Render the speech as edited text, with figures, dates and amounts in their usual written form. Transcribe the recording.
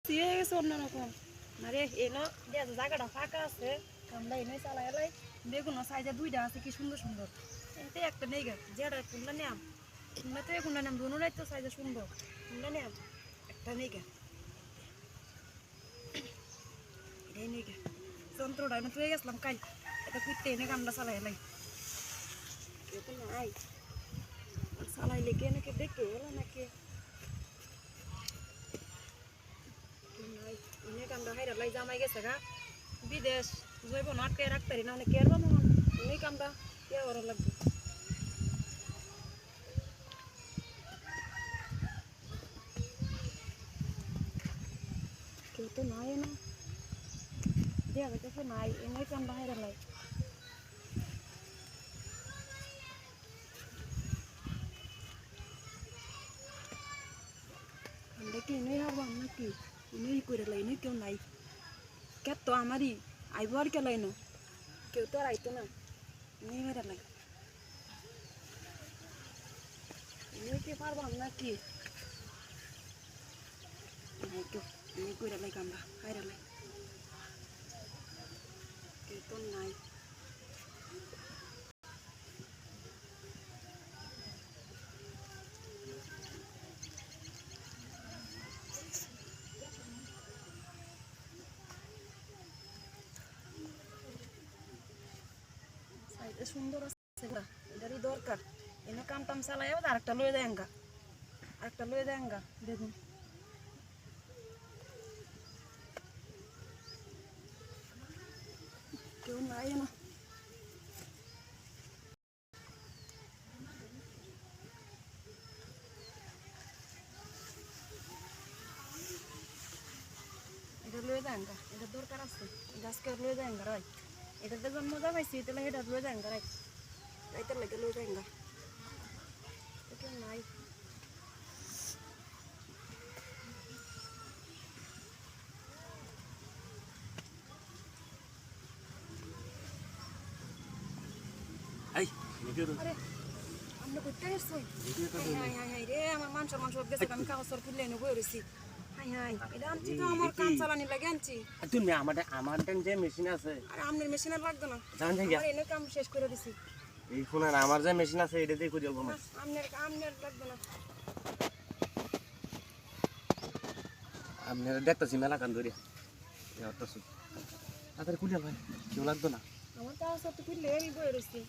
সিয়ে গেছে অন্যরকম। আরে এনো জায়গাটা ফাঁকা আছে, আমরা এনে চালাই এলাই বেগুন সাইজে দুইটা আছে, কি সুন্দর সুন্দর। এতে একটা নেই গা, যেটা কোনটা নিয়াম কোনটা থেকে কোনটা নাম দুটাই তো সাইজে সুন্দর, কোনটা নিয়াম একটা নেই গা, এটাই নেই গা। যন্ত্রটা এনে তুই গেছিলাম কাল, এটা কুইতে এনে আমরা চালাই এলাই কেউ তো নাই, চালাইলে কে নাকি দেখে এলো নাকি অনেক আমরা হাইরালাই জামাই গেছে গা বিদেশ, জৈব নাটকে রাখতে না অনেক কেয়ার বানো অনেক আমরা কেয়ার করা লাগবে। কেউ তো নাই না, দেওয়া যাইতেছে নাই, অনেক আমরা হাইরালাই। আমরা কি এনেই হবো নাকি এনেই করে লাই, কেউ নাই কে তো আমারই আইব আর কে লাই না, কেউ তো আর আইতো না, এনেই হাইরালাই এনেই কে পারবো নাকি নাই কেউ, এনেই করে লাই আমরা হাইরালাই কেউ তো নাই। সুন্দর আছে, এটারই দরকার, এনে কাম টাম চালাই আরেকটা লয়ে দেয় আঙ্গা, আরেকটা লয়ে দেয় আঙ্গা দেখুন। কেউ নাই না, এটা লয়ে দেয় আঙ্গা, এটা দরকার আছে, এটা আজকে লয়ে দেয় আঙ্গা রাই, এটাতে জন্ম যাবাইছি তাহলে এটা লয়ে দেয় আঙ্গা রাই, রাইতে লাগে লয়ে দেয় আঙ্গা, কেউ নাই। আরে আমরা করতে আসছি, হাই হাই হাই রে আমার মাংস গেছে, আমি কাগজের খুললে এনে বই রয়েছি। হাই হাই এটা আনছি তো আমার কাম চালানি লাগে আনছি। তুমি আমার যে মেশিন আছে, আর আপনার মেশিনের লাগতো না, জান আমার এনে কাম শেষ করে দিছি। এই শুনেন আমার যে মেশিন আছে এটা দিয়ে করে দেবো। আপনার লাগবে না, আপনারা দেখতেছি মেলা কান ধরিয়া তাড়াতাড়ি খুলে ভাই, কেউ লাগতো না। আমার কাগজ তো খুললে আমি বই রয়েছি।